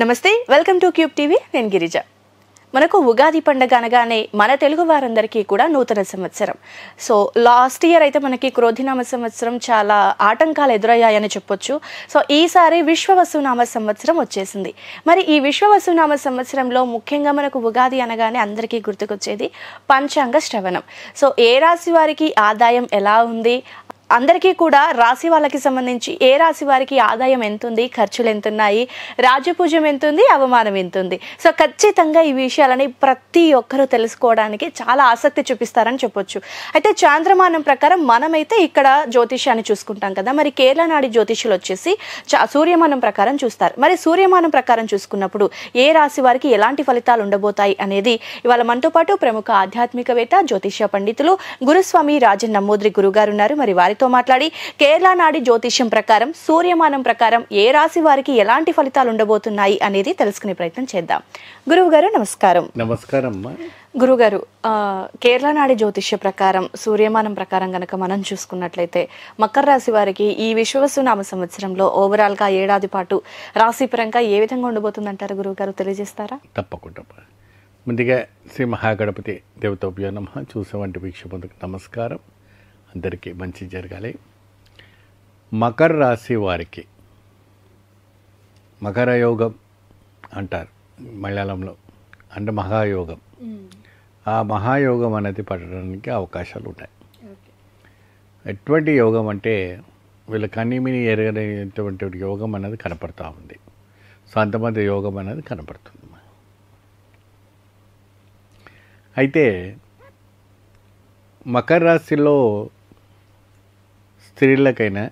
నమస్తే, welcome to cube TV. నేను గిరిజ. మనకు ఉగాది పండుగ అనగానే మన తెలుగు వారందరికీ కూడా నూతన సంవత్సరం. సో లాస్ట్ ఇయర్ అయితే మనకి క్రోధినామ సంవత్సరం చాలా ఆటంకాలు ఎదురయ్యాయని చెప్పొచ్చు. సో ఈసారి విశ్వవసునామ సంవత్సరం వచ్చేసింది. మరి ఈ విశ్వవసునామ సంవత్సరంలో ముఖ్యంగా మనకు ఉగాది అనగానే అందరికీ గుర్తుకొచ్చేది పంచాంగ శ్రవణం. సో ఏ రాశి వారికి ఆదాయం ఎలా ఉంది, అందరికీ కూడా రాశి వాళ్ళకి సంబంధించి ఏ రాశి వారికి ఆదాయం ఎంతుంది, ఖర్చులు ఎంతున్నాయి, రాజపూజ్యం ఎంతుంది, అవమానం ఎంతుంది. సో ఖచ్చితంగా ఈ విషయాలని ప్రతి ఒక్కరూ తెలుసుకోవడానికి చాలా ఆసక్తి చూపిస్తారని చెప్పొచ్చు. అయితే చాంద్రమానం ప్రకారం మనమైతే ఇక్కడ జ్యోతిష్యాన్ని చూసుకుంటాం కదా. మరి కేరళ నాడి జ్యోతిష్యులు వచ్చేసి సూర్యమానం ప్రకారం చూస్తారు. మరి సూర్యమానం ప్రకారం చూసుకున్నప్పుడు ఏ రాశి వారికి ఎలాంటి ఫలితాలు ఉండబోతాయి అనేది ఇవాళ మనతో పాటు ప్రముఖ ఆధ్యాత్మికవేత్త, జ్యోతిష్య పండితులు గురుస్వామి రాజన్ నమోద్రి గురుగారు ఉన్నారు. మరి వారితో మాట్లాడి కేరళ నాడి జ్యోతిష్యం ప్రకారం సూర్యమానం ప్రకారం ఏ రాశి వారికి ఎలాంటి ఫలితాలు ఉండబోతున్నాయి అనేది తెలుసుకునే ప్రయత్నం చేద్దాం. గురువు గారు నమస్కారం. నమస్కారం. గురుగారు, కేరళ నాడి జ్యోతిష్య ప్రకారం సూర్యమానం ప్రకారం గనక మనం చూసుకున్నట్లయితే మకర రాశి వారికి ఈ విశ్వవసునామ సంవత్సరంలో ఓవరాల్ గా ఏడాది పాటు రాశి పరంగా ఏ విధంగా ఉండబోతుందంటారు గురువు గారు, తెలియజేస్తారా? తప్పకుండా. ముందుగా శ్రీ మహాగణపతి దేవతోభ్యో నమః. చూసే వంటి వీక్షకులకు నమస్కారం. అందరికీ మంచి జరగాలి. మకర రాశి వారికి మకర యోగం అంటారు మలయాళంలో, అంటే మహాయోగం. ఆ మహాయోగం అనేది పడడానికి అవకాశాలు ఉంటాయి. ఎటువంటి యోగం అంటే వీళ్ళ కన్నీమిని ఎరగనేటువంటి యోగం అనేది కనపడుతూ ఉంది. సో అంతమంది యోగం అనేది కనపడుతుంది. అయితే మకర రాశిలో స్త్రీలకైనా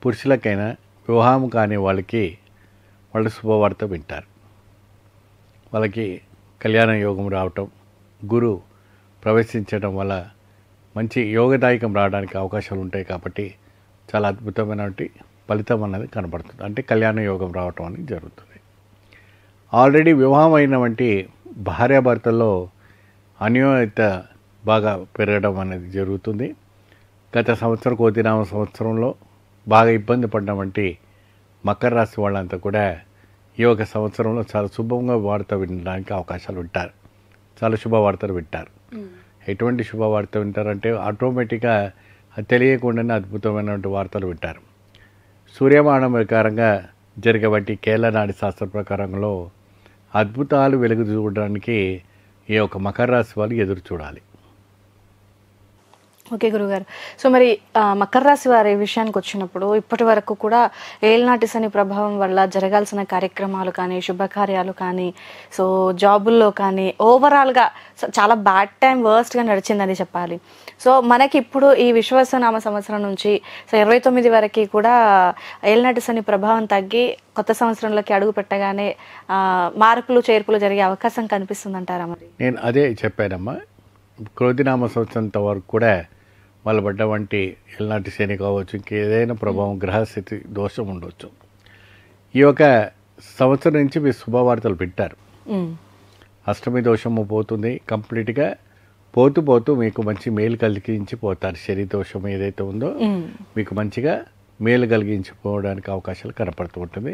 పురుషులకైనా వివాహం కాని వాళ్ళకి వాళ్ళు శుభవార్త వింటారు. వాళ్ళకి కళ్యాణ యోగం రావటం, గురు ప్రవేశించడం వల్ల మంచి యోగదాయకం రావడానికి అవకాశాలు ఉంటాయి. కాబట్టి చాలా అద్భుతమైనటువంటి ఫలితం అనేది కనబడుతుంది. అంటే కళ్యాణ యోగం రావటం అనేది జరుగుతుంది. ఆల్రెడీ వివాహం అయినటువంటి భార్యాభర్తల్లో అన్యోన్యత బాగా పెరగడం అనేది జరుగుతుంది. గత సంవత్సరం క్రోధినామ సంవత్సరంలో బాగా ఇబ్బంది పడినటువంటి మకర రాశి వాళ్ళంతా కూడా ఈ ఒక సంవత్సరంలో చాలా శుభంగా వార్త వినడానికి అవకాశాలు వింటారు. చాలా శుభవార్తలు వింటారు. ఎటువంటి శుభవార్త వింటారంటే ఆటోమేటిక్గా అది తెలియకుండానే అద్భుతమైనటువంటి వార్తలు వింటారు. సూర్యమానం ప్రకారంగా జరిగేటువంటి కేరళ నాడి శాస్త్ర ప్రకారంలో అద్భుతాలు వెలుగు చూడడానికి ఈ యొక్క మకర రాశి వాళ్ళు ఎదురు చూడాలి. ఓకే గురుగారు. సో మరి మకర రాశి వారి విషయానికి వచ్చినప్పుడు ఇప్పటి వరకు కూడా ఏళ్ళనాటి శని ప్రభావం వల్ల జరగాల్సిన కార్యక్రమాలు కానీ, శుభకార్యాలు కానీ, సో జాబుల్లో కానీ ఓవరాల్గా చాలా బ్యాడ్ టైం, వర్స్ట్గా నడిచిందని చెప్పాలి. సో మనకి ఇప్పుడు ఈ విశ్వవసునామ సంవత్సరం నుంచి 29 వరకు కూడా ఏళ్ళనాటి శని ప్రభావం తగ్గి కొత్త సంవత్సరంలోకి అడుగు పెట్టగానే మార్పులు చేర్పులు జరిగే అవకాశం కనిపిస్తుందంటారా? మరి నేను అదే చెప్పానమ్మా. క్రోధినామ సంవత్సరం వరకు కూడా వాళ్ళు పడ్డ వంటి ఎల్నాటి శని కావచ్చు, ఇంకేదైనా ప్రభావం, గ్రహస్థితి దోషం ఉండవచ్చు. ఈ యొక్క సంవత్సరం నుంచి మీరు శుభవార్తలు పెట్టారు. అష్టమి దోషము పోతుంది కంప్లీట్గా. పోతూ మీకు మంచి మేలు కలిగించి పోతారు. శని దోషం ఏదైతే ఉందో మీకు మంచిగా మేలు కలిగించిపోవడానికి అవకాశాలు కనపడుతూ ఉంటుంది.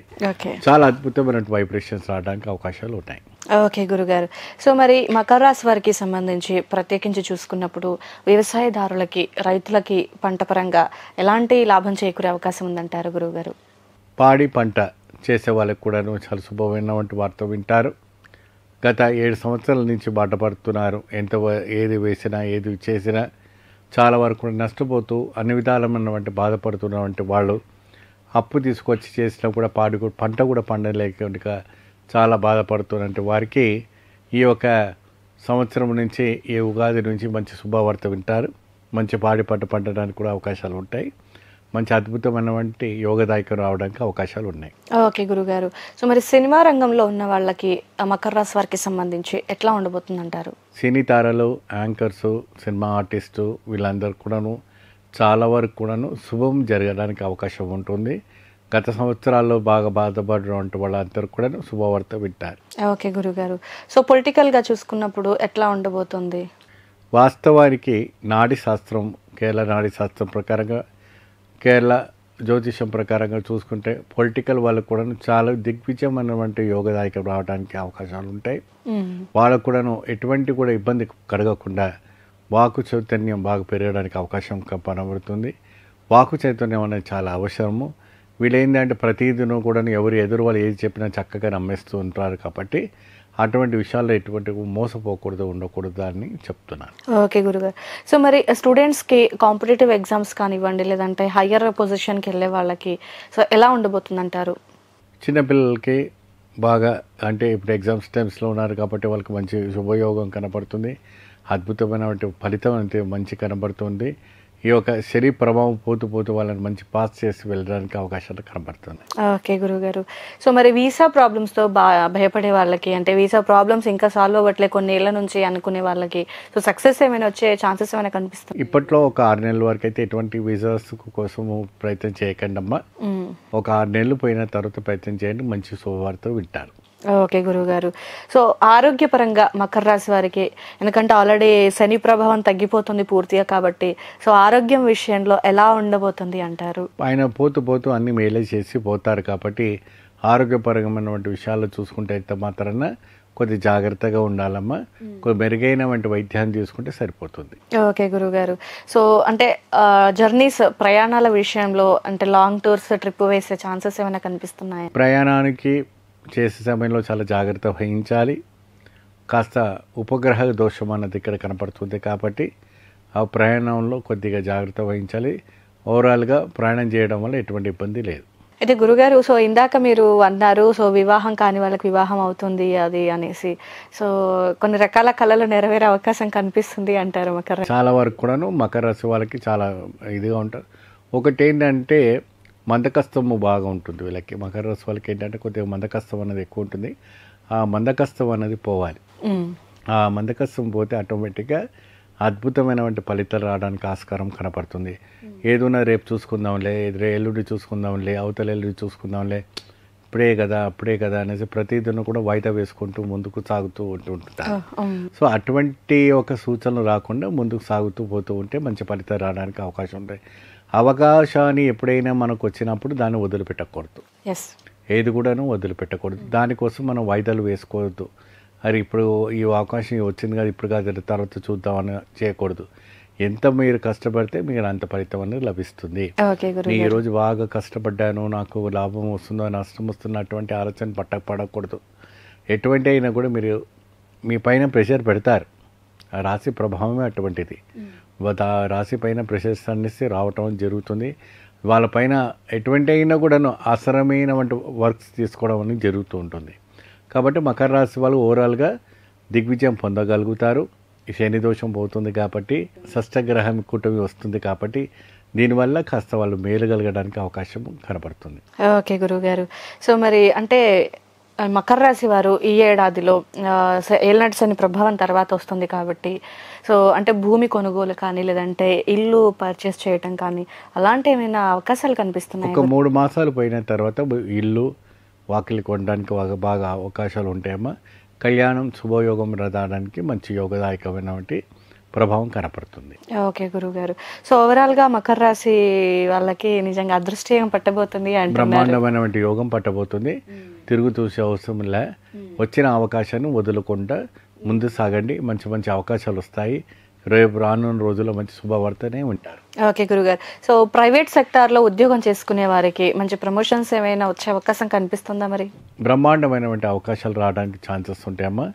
చాలా అద్భుతమైన వైబ్రేషన్స్ రావడానికి అవకాశాలు ఉన్నాయి. ఓకే గురుగారు. సో మరి మకర రాశి వారికి సంబంధించి ప్రత్యేకించి చూసుకున్నప్పుడు వ్యవసాయదారులకి, రైతులకి పంట పరంగా ఎలాంటి లాభం చేకూరే అవకాశం ఉందంటారు గురువుగారు? పాడి పంట చేసే వాళ్ళకి కూడాను చాలా శుభమైనటువంటి వార్త వింటారు. గత 7 సంవత్సరాల నుంచి బాటపడుతున్నారు. ఏది వేసినా ఏది చేసినా చాలా వరకు నష్టపోతూ అన్ని విధాలమైనటువంటి బాధపడుతున్నటువంటి వాళ్ళు అప్పు తీసుకొచ్చి చేసినా కూడా పంట కూడా పండలేక చాలా బాధపడుతున్నటువంటి వారికి ఈ యొక్క సంవత్సరం నుంచి, ఈ ఉగాది నుంచి మంచి శుభవార్త వింటారు. మంచి పాడి పంట పండడానికి కూడా అవకాశాలు ఉంటాయి. మంచి అద్భుతమైనటువంటి యోగదాయకం రావడానికి అవకాశాలు ఉన్నాయి. ఓకే గురుగారు. సో మరి సినిమా రంగంలో ఉన్న వాళ్ళకి మకర రాశి వారికి సంబంధించి ఎట్లా ఉండబోతుందంటారు? సినీ తారలు, యాంకర్సు, సినిమా ఆర్టిస్టు వీళ్ళందరూ కూడాను చాలా వరకు కూడాను శుభం జరగడానికి అవకాశం ఉంటుంది. గత సంవత్సరాల్లో బాగా బాధపడినటువంటి వాళ్ళందరూ కూడా శుభవార్త వింటారు. ఓకే గురుగారు. సో పొలిటికల్గా చూసుకున్నప్పుడు ఎట్లా ఉండబోతుంది? వాస్తవానికి నాడి శాస్త్రం, కేరళ నాడి శాస్త్రం ప్రకారంగా కేరళ జ్యోతిషం ప్రకారంగా చూసుకుంటే పొలిటికల్ వాళ్ళకు కూడా చాలా దిగ్విజయమైనటువంటి యోగదాయకం రావడానికి అవకాశాలు ఉంటాయి. వాళ్ళకు కూడాను ఎటువంటి కూడా ఇబ్బంది కలగకుండా వాకు చైతన్యం బాగా పెరగడానికి అవకాశం కనబడుతుంది. వాకు చైతన్యం అనేది చాలా అవసరము. వీళ్ళు ఏంటంటే ప్రతిదినం కూడా ఎవరు ఎదురు వాళ్ళు ఏది చెప్పినా చక్కగా నమ్మేస్తూ ఉంటారు. కాబట్టి అటువంటి విషయాల్లో ఎటువంటి మోసపోకూడదు, ఉండకూడదు అని చెప్తున్నాను. ఓకే గురుగారు. సో మరి స్టూడెంట్స్కి కాంపిటేటివ్ ఎగ్జామ్స్ కానివ్వండి, లేదంటే హయ్యర్ పొజిషన్కి వెళ్ళే వాళ్ళకి సో ఎలా ఉండబోతుంది అంటారు? చిన్నపిల్లలకి బాగా అంటే ఇప్పుడు ఎగ్జామ్స్ టైమ్స్లో ఉన్నారు కాబట్టి వాళ్ళకి మంచి శుభయోగం కనపడుతుంది. అద్భుతమైనటువంటి ఫలితం అంటే మంచి కనబడుతుంది. ఈ యొక్క శరీర ప్రభావం పోతూ పోతూ వాళ్ళని మంచి పాస్ చేసి వెళ్ళడానికి అవకాశాలు కనబడుతుంది. ఓకే గురుగారు. సో మరి వీసా ప్రాబ్లమ్స్తో భయపడే వాళ్ళకి, అంటే వీసా ప్రాబ్లమ్స్ ఇంకా సాల్వ్ అవ్వట్లే కొన్ని ఏళ్ల నుంచి అనుకునే వాళ్ళకి సో సక్సెస్ ఏమైనా వచ్చే ఛాన్సెస్ ఏమైనా కనిపిస్తుంది? ఇప్పట్లో ఒక 6 నెలల వరకు అయితే ఎటువంటి వీసాస్ కోసము ప్రయత్నం చేయకండి అమ్మా. ఒక 6 నెలలు పోయిన తర్వాత ప్రయత్నం చేయండి, మంచి శుభవార్త వింటారు. ఓకే గురుగారు. సో ఆరోగ్యపరంగా మకర రాశి వారికి, ఎందుకంటే ఆల్రెడీ శని ప్రభావం తగ్గిపోతుంది పూర్తిగా కాబట్టి, సో ఆరోగ్యం విషయంలో ఎలా ఉండబోతుంది అంటారు? ఆయన పోతూ పోతూ అన్ని మేలే చేసి పోతారు కాబట్టి ఆరోగ్యపరమైనటువంటి విషయాలు చూసుకుంటే అయితే మాత్రాన కొద్ది జాగ్రత్తగా ఉండాలమ్మా. కొద్ది మెరుగైనటువంటి వైద్యాన్ని తీసుకుంటే సరిపోతుంది. ఓకే గురుగారు. సో అంటే జర్నీస్, ప్రయాణాల విషయంలో అంటే లాంగ్ టూర్స్ ట్రిప్ వేసే ఛాన్సెస్ ఏమైనా కనిపిస్తున్నాయి? ప్రయాణానికి చేసే సమయంలో చాలా జాగ్రత్త వహించాలి. కాస్త ఉపగ్రహ దోషం అన్నది ఇక్కడ కనపడుతుంది కాబట్టి ఆ ప్రయాణంలో కొద్దిగా జాగ్రత్త వహించాలి. ఓవరాల్గా ప్రయాణం చేయడం వల్ల ఎటువంటి ఇబ్బంది లేదు. అయితే గురుగారు, సో ఇందాక మీరు అన్నారు సో వివాహం కాని వాళ్ళకి వివాహం అవుతుంది అది అనేసి, సో కొన్ని రకాల కళలు నెరవేరే అవకాశం కనిపిస్తుంది అంటారు మకర రాశి? చాలా వరకు కూడాను మకర రాశి వాళ్ళకి చాలా ఇదిగా ఉంటారు. ఒకటి ఏంటంటే మందకస్తము బాగా ఉంటుంది వీళ్ళకి. మకర రాశి వాళ్ళకి ఏంటంటే కొద్దిగా మందకస్తం అనేది ఎక్కువ ఉంటుంది. ఆ మందకస్తం అనేది పోవాలి. ఆ మందకస్తం పోతే ఆటోమేటిక్గా అద్భుతమైనటువంటి ఫలితాలు రావడానికి ఆస్కారం కనపడుతుంది. ఏదున్నా రేపు చూసుకుందాంలే, ఎల్లుండి చూసుకుందాంలే, అవతల ఎల్లుండి చూసుకుందాంలే, అప్పుడే కదా అనేసి ప్రతిదినం కూడా వాయిదా వేసుకుంటూ ముందుకు సాగుతూ ఉంటుంటారు. సో అటువంటి ఒక సూచనలు రాకుండా ముందుకు సాగుతూ పోతూ ఉంటే మంచి ఫలితాలు రావడానికి అవకాశం ఉంటాయి. అవకాశాన్ని ఎప్పుడైనా మనకు వచ్చినప్పుడు దాన్ని వదిలిపెట్టకూడదు. ఏది కూడాను వదిలిపెట్టకూడదు. దానికోసం మనం వాయిదాలు వేసుకోవద్దు. అది ఇప్పుడు ఈ అవకాశం వచ్చింది కదా, ఇప్పుడు కాదు తర్వాత చూద్దామని చేయకూడదు. ఎంత మీరు కష్టపడితే మీరు అంత ఫలితం అనేది లభిస్తుంది. ఈ రోజు బాగా కష్టపడ్డాను, నాకు లాభం వస్తుందో నష్టం వస్తుందో అటువంటి ఆలోచన పడకూడదు. ఎటువంటి అయినా కూడా మీరు మీ పైన ప్రెషర్ పెడతారు. ఆ రాశి ప్రభావమే అటువంటిది. రాశి పైన ప్రెషర్స్ అనేసి రావటం జరుగుతుంది. వాళ్ళపైన ఎటువంటి అయినా కూడాను అవసరమైనటువంటి వర్క్స్ తీసుకోవడం అనేది జరుగుతూ ఉంటుంది. కాబట్టి మకర రాశి వాళ్ళు ఓవరాల్గా దిగ్విజయం పొందగలుగుతారు. ఈ శని దోషం పోతుంది కాబట్టి, షష్టగ్రహం కూటమి వస్తుంది కాబట్టి దీనివల్ల కాస్త వాళ్ళు మేలుగలగడానికి అవకాశం కనపడుతుంది. ఓకే గురుగారు. సో మరి అంటే మకర రాశి వారు ఈ ఏడాదిలో ఏళ్ళనాటి శని ప్రభావం తర్వాత వస్తుంది కాబట్టి, సో అంటే భూమి కొనుగోలు కానీ లేదంటే ఇల్లు పర్చేస్ చేయటం కానీ అలాంటి ఏమైనా అవకాశాలు కనిపిస్తున్నాయి? ఒక 3 మాసాలు పోయిన తర్వాత ఇల్లు వాకిలి కొనడానికి బాగా అవకాశాలు ఉంటాయమ్మా. కళ్యాణం శుభయోగం రావడానికి మంచి యోగదాయకమైనటువంటి ప్రభావం కనపడుతుంది. ఓకే గురుగారు. సో ఓవరాల్గా మకర రాశి వాళ్ళకి నిజంగా అదృష్టం పట్టబోతుంది అంటే బ్రహ్మాండమైనటువంటి యోగం పట్టబోతుంది. తిరుగు చూసే అవసరం లే. వచ్చిన అవకాశాన్ని వదులుకుండా ముందు సాగండి. మంచి మంచి అవకాశాలు వస్తాయి. రేపు రానున్న రోజుల్లో మంచి శుభవార్తనే ఉంటారు. ఓకే గురుగారు. సో ప్రైవేట్ సెక్టార్లో ఉద్యోగం చేసుకునే వారికి మంచి ప్రమోషన్స్ ఏమైనా వచ్చే అవకాశం కనిపిస్తుందా? మరి బ్రహ్మాండమైనటువంటి అవకాశాలు రావడానికి ఛాన్సెస్ ఉంటాయమ్మా.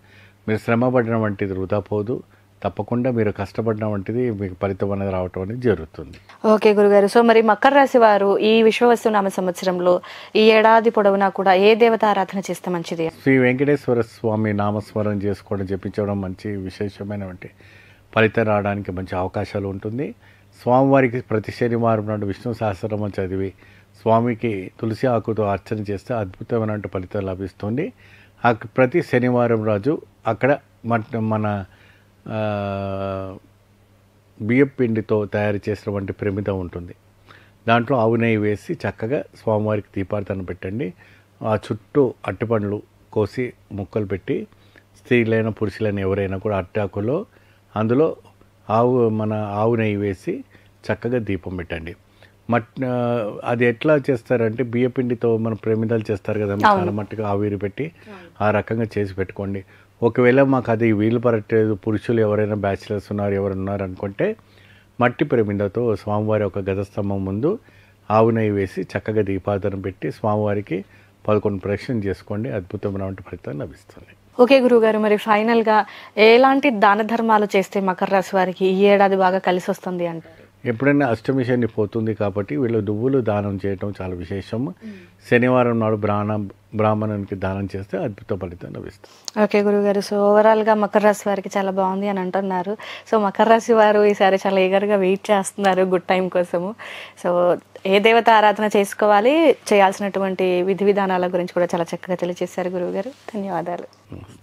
మీరు శ్రమ పడిన వంటిది వృధా పోదు. తప్పకుండా మీరు కష్టపడిన వంటిది మీకు ఫలితం అనేది రావటం అనేది జరుగుతుంది. ఓకే గురుగారు. సో మరి మకర రాశి వారు ఈ విశ్వవస్తునామ సంవత్సరంలో ఈ ఏడాది పొడవునా కూడా ఏ దేవత ఆరాధన చేస్తే మంచిది? శ్రీ వెంకటేశ్వర స్వామి నామస్మరణ చేసుకోవడం, జపించడం మంచి విశేషమైనటువంటి ఫలితం రావడానికి మంచి అవకాశాలు ఉంటుంది. స్వామివారికి ప్రతి శనివారం నాడు విష్ణు సహస్రనామం చదివి స్వామికి తులసి ఆకుతో అర్చన చేస్తే అద్భుతమైన ఫలితం లభిస్తుంది. ప్రతి శనివారం రోజు అక్కడ మన బియ్యం పిండితో తయారు చేసినటువంటి ప్రమిద ఉంటుంది. దాంట్లో ఆవు నెయ్యి వేసి చక్కగా స్వామివారికి దీపార్థన పెట్టండి. ఆ చుట్టూ అట్టిపండ్లు కోసి ముక్కలు పెట్టి స్త్రీలైన పురుషులైన ఎవరైనా కూడా అందులో ఆవు నెయ్యి వేసి చక్కగా దీపం పెట్టండి. అది ఎట్లా చేస్తారంటే బియ్యపిండితో మన ప్రమిదాలు చేస్తారు కదా, చాలా మట్టుగా ఆవిరి పెట్టి ఆ రకంగా చేసి పెట్టుకోండి. ఒకవేళ మాకు అది వీలు పడట్లేదు, పురుషులు ఎవరైనా బ్యాచిలర్స్ ఉన్నారు, ఎవరు ఉన్నారు అనుకుంటే మట్టి ప్రమిదతో స్వామివారి ఒక గజస్తంభం ముందు ఆవు నెయ్యి వేసి చక్కగా దీపారాధన పెట్టి స్వామివారికి 11 ప్రదక్షిణలు చేసుకోండి. అద్భుతమైన ఫలితం లభిస్తుంది. ఓకే గురువుగారు, మరి ఫైనల్గా ఎలాంటి దాన ధర్మాలు చేస్తే మకర రాశి వారికి ఈ ఏడాది బాగా కలిసి వస్తుంది అంటారు? ఎప్పుడైనా అష్టమి శని పోతుంది కాబట్టి వీళ్ళు దువ్వులు దానం చేయడం చాలా విశేషం. శనివారం నాడు బ్రాహ్మణునికి దానం చేస్తే అద్భుత ఫలితం లభిస్తుంది. ఓకే గురుగారు, సో ఓవరాల్గా మకర రాశి వారికి చాలా బాగుంది అని అంటున్నారు. సో మకర రాశి వారు ఈసారి చాలా ఈగర్గా వెయిట్ చేస్తున్నారు గుడ్ టైం కోసము. సో ఏ దేవత ఆరాధన చేసుకోవాలి, చేయాల్సినటువంటి విధి విధానాల గురించి కూడా చాలా చక్కగా తెలియజేశారు గురువుగారు. ధన్యవాదాలు. నమస్తే.